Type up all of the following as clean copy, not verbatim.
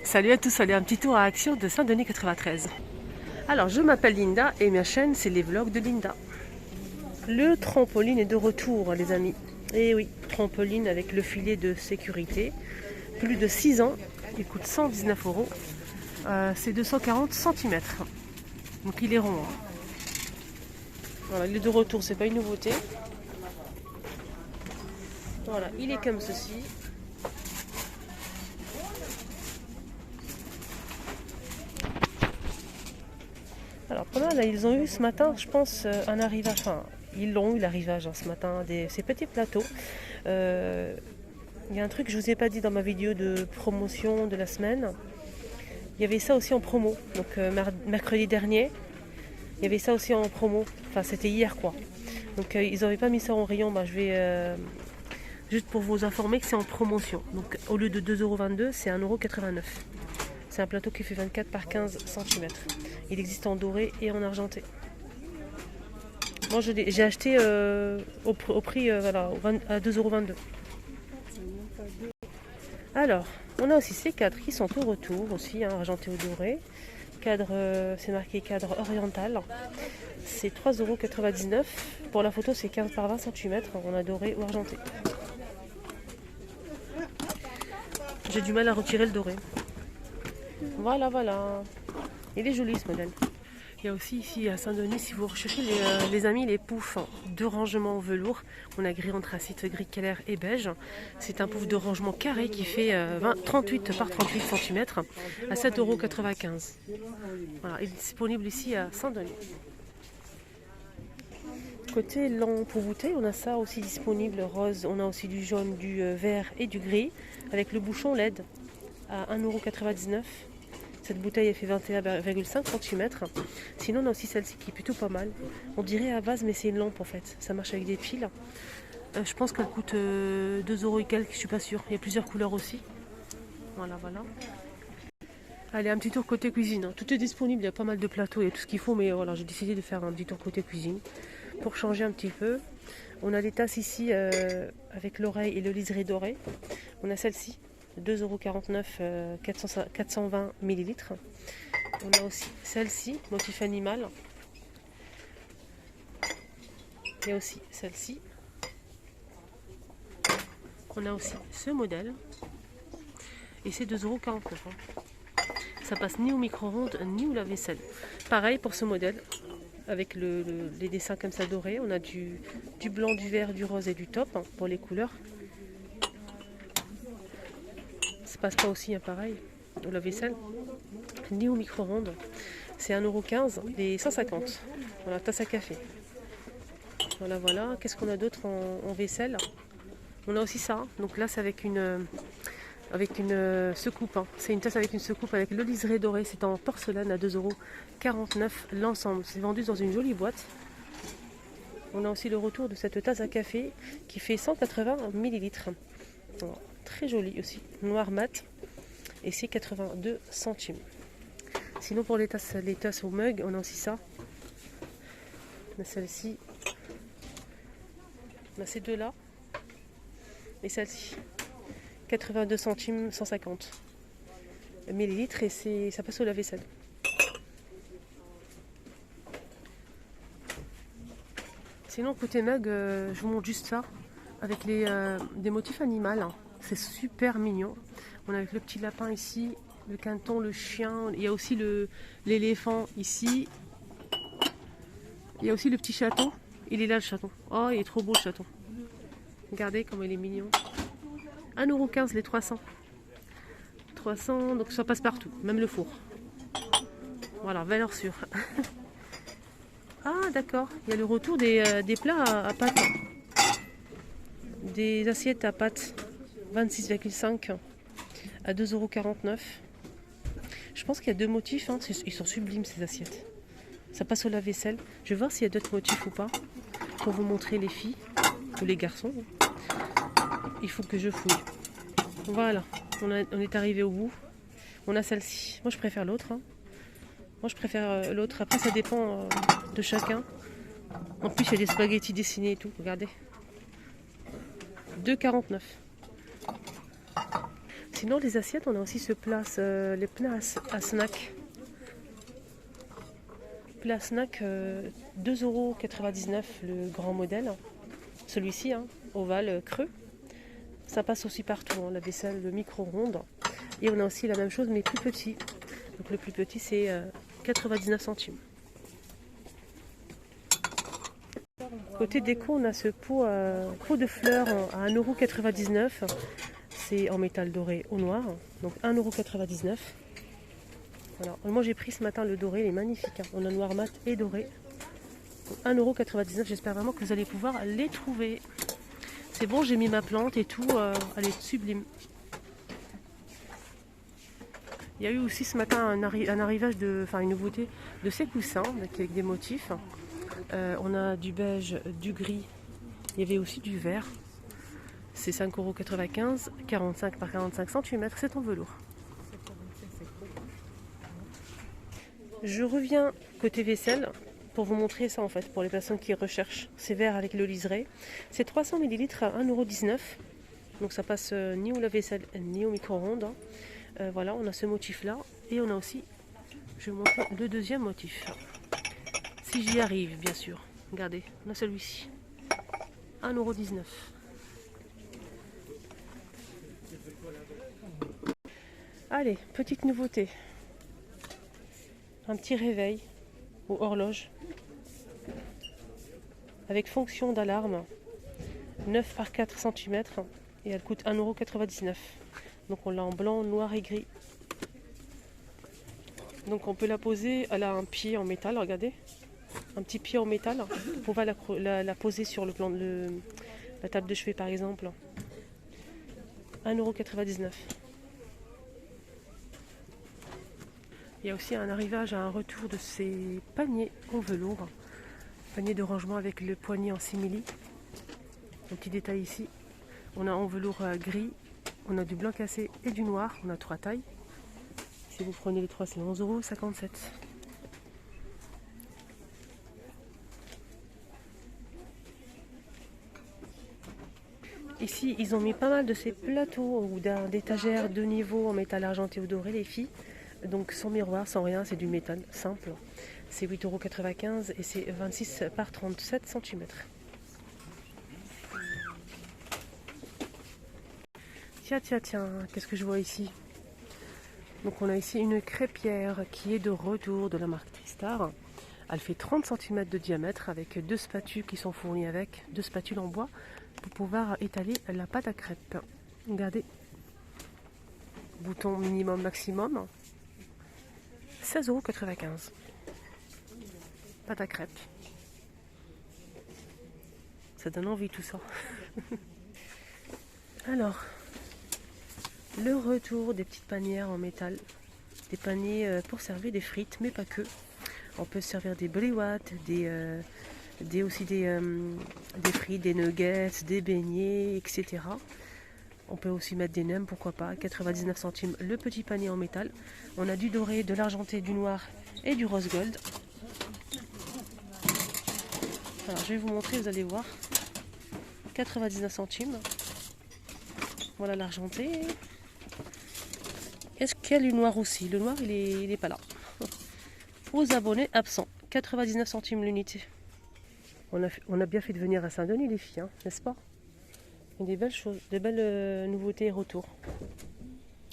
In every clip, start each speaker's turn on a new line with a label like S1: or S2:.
S1: Salut à tous, salut, un petit tour à Action de Saint-Denis 93. Alors, je m'appelle Linda et ma chaîne, c'est les vlogs de Linda. Le trampoline est de retour, les amis. Et oui, trampoline avec le filet de sécurité. Plus de 6 ans, il coûte 119 €. C'est 240 cm. Donc il est rond. Voilà, il est de retour, c'est pas une nouveauté. Voilà, il est comme ceci. Alors, là, ils ont eu ce matin, je pense, un arrivage. Enfin, ils l'ont eu l'arrivage ce matin, ces petits plateaux. Il y a un truc que je ne vous ai pas dit dans ma vidéo de promotion de la semaine. Il y avait ça aussi en promo. Donc, mercredi dernier, il y avait ça aussi en promo. Enfin, c'était hier, quoi. Donc, ils n'avaient pas mis ça en rayon. Je vais juste pour vous informer que c'est en promotion. Donc, au lieu de 2,22 €, c'est 1,89 €. C'est un plateau qui fait 24 par 15 cm. Il existe en doré et en argenté. Moi, j'ai acheté au prix voilà, à 2,22 €. Alors, on a aussi ces cadres qui sont au retour aussi, hein, argenté ou doré. Cadre, c'est marqué cadre oriental. C'est 3,99 €. Pour la photo, c'est 15 par 20 cm. On a doré ou argenté. J'ai du mal à retirer le doré. Voilà, voilà. Il est joli ce modèle. Il y a aussi ici à Saint-Denis, si vous recherchez les amis, les poufs de rangement en velours. On a gris anthracite, gris Keller et beige. C'est un pouf de rangement carré qui fait 38 par 38 cm à 7,95 €. Voilà, il est disponible ici à Saint-Denis. Côté lampe ou bouteille, on a ça aussi disponible rose. On a aussi du jaune, du vert et du gris avec le bouchon LED à 1,99 €. Cette bouteille elle fait 21,5 cm. Sinon on a aussi celle-ci qui est plutôt pas mal. On dirait à vase mais c'est une lampe en fait. Ça marche avec des piles. Je pense qu'elle coûte 2 € et quelques, je suis pas sûre. Il y a plusieurs couleurs aussi. Voilà, voilà. Allez, un petit tour côté cuisine. Tout est disponible, il y a pas mal de plateaux, il y a tout ce qu'il faut. Mais voilà, j'ai décidé de faire un petit tour côté cuisine pour changer un petit peu. On a les tasses ici avec l'oreille et le liseré doré. On a celle-ci. 2,49 €, 420 ml. On a aussi celle-ci, motif animal. Il y a aussi celle-ci. On a aussi ce modèle. Et c'est 2,49 €. Ça passe ni au micro-ondes ni au lave-vaisselle. Pareil pour ce modèle. Avec les dessins comme ça dorés. On a du blanc, du vert, du rose et du taupe pour les couleurs. Ça passe pas aussi pareil au lave-vaisselle ni au micro-ondes. C'est 1,15 € et 150 €. Voilà, tasse à café. Voilà, voilà. Qu'est-ce qu'on a d'autre en vaisselle? On a aussi ça. Donc là, c'est avec une secoupe. C'est une tasse avec une secoupe avec le liseré doré. C'est en porcelaine à 2,49 € l'ensemble. C'est vendu dans une jolie boîte. On a aussi le retour de cette tasse à café qui fait 180 ml. Voilà. Très joli aussi, noir mat, et c'est 82 centimes. Sinon pour les tasses au mug, on a aussi ça. On a celle-ci, on a ces deux là, et celle-ci, 82 centimes, 150 millilitres, et ça passe au lave-vaisselle. Sinon côté mug, je vous montre juste ça, avec des motifs animaux. C'est super mignon. On a avec le petit lapin ici, le quinton, le chien. Il y a aussi l'éléphant ici. Il y a aussi le petit chaton. Il est là le chaton. Oh, il est trop beau le chaton. Regardez comme il est mignon. 1,15 € les 300. 300, donc ça passe partout, même le four. Voilà, valeur sûre. Ah d'accord, il y a le retour des plats à pâte. Des assiettes à pâte. 26,5 à 2,49 €. Je pense qu'il y a deux motifs, ils sont sublimes ces assiettes. Ça passe au lave-vaisselle. Je vais voir s'il y a d'autres motifs ou pas pour vous montrer les filles ou les garçons. Il faut que je fouille. Voilà, on est arrivé au bout. On a celle-ci. Moi je préfère l'autre. Moi je préfère l'autre. Après ça dépend de chacun. En plus il y a des spaghettis dessinés et tout. Regardez. 2,49 €. Sinon, les assiettes, on a aussi ce plat, les plats à snack. Plat à snack, 2,99 € le grand modèle. Celui-ci, hein, ovale, creux. Ça passe aussi partout, hein, la vaisselle, le micro-ondes. Et on a aussi la même chose, mais plus petit. Donc le plus petit, c'est 99 centimes. Côté déco, on a ce pot de fleurs à 1,99 €. C'est en métal doré au noir, donc 1,99 €. Voilà. Moi j'ai pris ce matin le doré, il est magnifique. Hein. On a noir mat et doré. 1,99 €, j'espère vraiment que vous allez pouvoir les trouver. C'est bon, j'ai mis ma plante et tout, elle est sublime. Il y a eu aussi ce matin un arrivage une nouveauté de ces coussins avec des motifs. On a du beige, du gris, il y avait aussi du vert. C'est 5,95 €, 45 par 45 cm, c'est en velours. Je reviens côté vaisselle pour vous montrer ça en fait, pour les personnes qui recherchent. C'est vert avec le liseré. C'est 300 ml à 1,19 €. Donc ça passe ni au lave-vaisselle ni au micro-ondes. Voilà, on a ce motif là. Et on a aussi, je vais vous montrer le deuxième motif. Si j'y arrive, bien sûr. Regardez, on a celui-ci. 1,19 €. Allez, petite nouveauté. Un petit réveil ou horloge avec fonction d'alarme, 9 par 4 cm, et elle coûte 1,99 €. Donc on l'a en blanc, noir et gris. Donc on peut la poser, elle a un pied en métal, regardez. Un petit pied en métal. On va la poser sur la table de chevet par exemple. 1,99 €. Il y a aussi un arrivage à un retour de ces paniers en velours. Panier de rangement avec le poignet en simili. Un petit détail ici. On a en velours gris. On a du blanc cassé et du noir. On a 3 tailles. Si vous prenez les 3, c'est 11,57 €. Ici, ils ont mis pas mal de ces plateaux ou d'étagères de niveau en métal argenté ou doré, les filles. Donc sans miroir, sans rien, c'est du métal simple. C'est 8,95 € et c'est 26 par 37 cm. Tiens, qu'est-ce que je vois ici? Donc on a ici une crêpière qui est de retour de la marque Tristar. Elle fait 30 cm de diamètre avec 2 spatules qui sont fournies avec, 2 spatules en bois pour pouvoir étaler la pâte à crêpes. Regardez, bouton minimum maximum, 16,95 €. Pâte à crêpes. Ça donne envie tout ça. Alors, le retour des petites panières en métal. Des paniers pour servir des frites, mais pas que. On peut servir des briouates, aussi des frites, des nuggets, des beignets, etc. On peut aussi mettre des nems, pourquoi pas. 99 centimes le petit panier en métal. On a du doré, de l'argenté, du noir et du rose gold. Alors je vais vous montrer, vous allez voir. 99 centimes. Voilà l'argenté. Est-ce qu'il y a le noir aussi? Le noir, il est pas là. Aux abonnés absents, 99 centimes l'unité. On a bien fait de venir à Saint-Denis, les filles, hein, n'est-ce pas? Il y a des belles choses, des belles nouveautés et retours.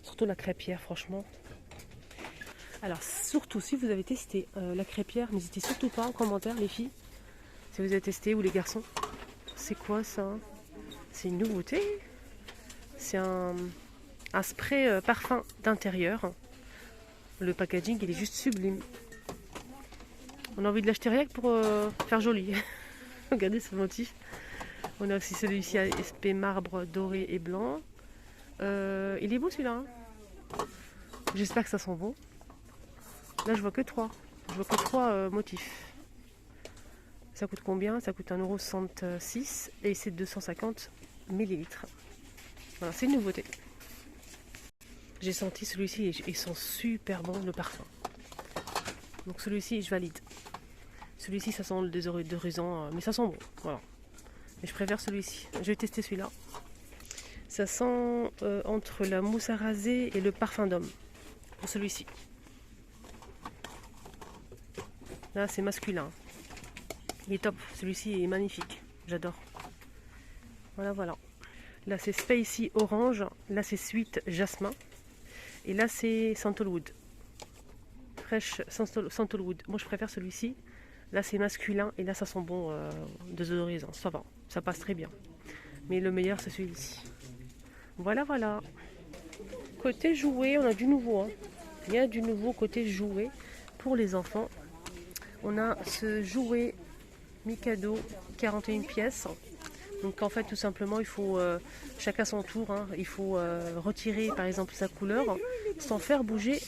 S1: Surtout la crêpière, franchement. Alors, surtout, si vous avez testé la crêpière, n'hésitez surtout pas en commentaire, les filles, si vous avez testé, ou les garçons. C'est quoi ça? C'est une nouveauté. C'est un spray parfum d'intérieur. Le packaging, il est juste sublime. On a envie de l'acheter rien que pour faire joli. Regardez ce motif. On a aussi celui-ci à SP marbre doré et blanc. Il est beau celui-là. Hein, j'espère que ça sent bon. Là, je vois que 3. Je vois que 3 motifs. Ça coûte combien? Ça coûte 1,66 € et c'est 250 ml. Voilà, c'est une nouveauté. J'ai senti celui-ci et il sent super bon le parfum. Donc celui-ci, je valide. Celui-ci, ça sent le désodorisant, mais ça sent bon. Voilà. Mais je préfère celui-ci. Je vais tester celui-là. Ça sent entre la mousse à raser et le parfum d'homme pour celui-ci. Là c'est masculin. Il est top, celui-ci est magnifique, j'adore. Voilà, voilà. Là c'est Spacey Orange, là c'est Sweet Jasmin. Et là c'est Sandalwood. Fresh Sandalwood. Moi je préfère celui-ci. Là c'est masculin et là ça sent bon désodorisant. Ça va, ça passe très bien. Mais le meilleur c'est celui-ci. Voilà, voilà. Côté jouet, on a du nouveau. Hein. Il y a du nouveau côté jouet pour les enfants. On a ce jouet Mikado 41 pièces. Donc en fait tout simplement il faut chacun son tour, hein, il faut retirer par exemple sa couleur sans faire bouger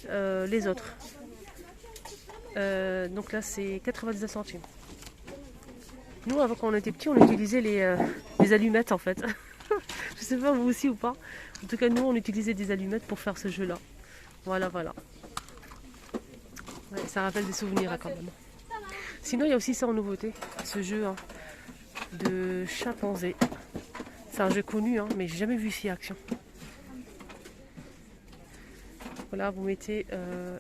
S1: les autres. Donc là c'est 99 centimes. Nous avant quand on était petits on utilisait les allumettes en fait. Je sais pas vous aussi ou pas. En tout cas nous on utilisait des allumettes pour faire ce jeu là. Voilà, voilà. Ouais, ça rappelle des souvenirs hein, quand même. Sinon il y a aussi ça en nouveauté, ce jeu hein, de chimpanzé. C'est un jeu connu hein, mais j'ai jamais vu ici action. Voilà, vous mettez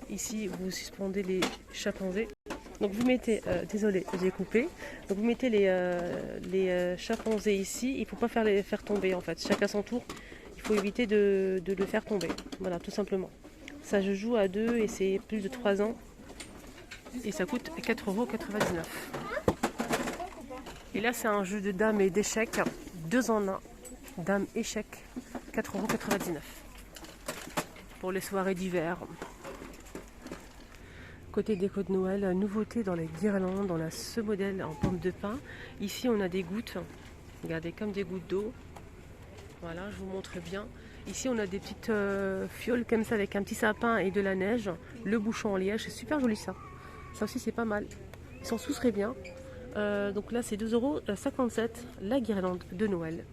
S1: ici, vous suspendez les chimpanzés. Donc vous mettez, désolé, j'ai coupé. Donc vous mettez les chimpanzés ici. Il ne faut pas les faire tomber en fait. Chacun son tour. Il faut éviter de le faire tomber. Voilà, tout simplement. Ça, je joue à 2 et c'est plus de 3 ans. Et ça coûte 4,99 €. Et là, c'est un jeu de dames et d'échecs. 2 en 1. Dames échecs, 4,99 € pour les soirées d'hiver. Côté déco de Noël, nouveauté dans les guirlandes, on a ce modèle en pomme de pin. Ici on a des gouttes, regardez comme des gouttes d'eau. Voilà, je vous montre bien. Ici on a des petites fioles comme ça avec un petit sapin et de la neige. Le bouchon en liège, c'est super joli ça. Ça aussi c'est pas mal. Ils sont tous très bien. Donc là c'est 2,57 € la guirlande de Noël.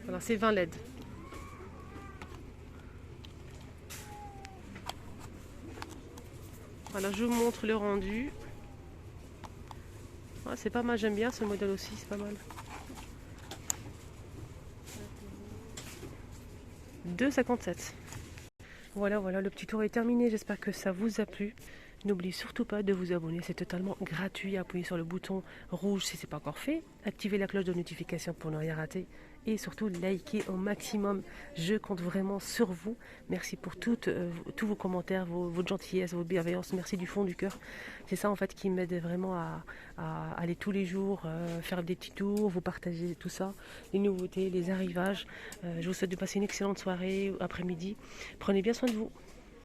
S1: Voilà, c'est 20 LED. Voilà, je vous montre le rendu. Ouais, c'est pas mal, j'aime bien ce modèle aussi, c'est pas mal. 2,57 €. Voilà, voilà, le petit tour est terminé. J'espère que ça vous a plu. N'oubliez surtout pas de vous abonner, c'est totalement gratuit. Appuyez sur le bouton rouge si ce n'est pas encore fait. Activez la cloche de notification pour ne rien rater. Et surtout, likez au maximum. Je compte vraiment sur vous. Merci pour tous vos commentaires, votre gentillesse, votre bienveillance. Merci du fond du cœur. C'est ça en fait qui m'aide vraiment à aller tous les jours, faire des petits tours, vous partager tout ça, les nouveautés, les arrivages. Je vous souhaite de passer une excellente soirée, après-midi. Prenez bien soin de vous.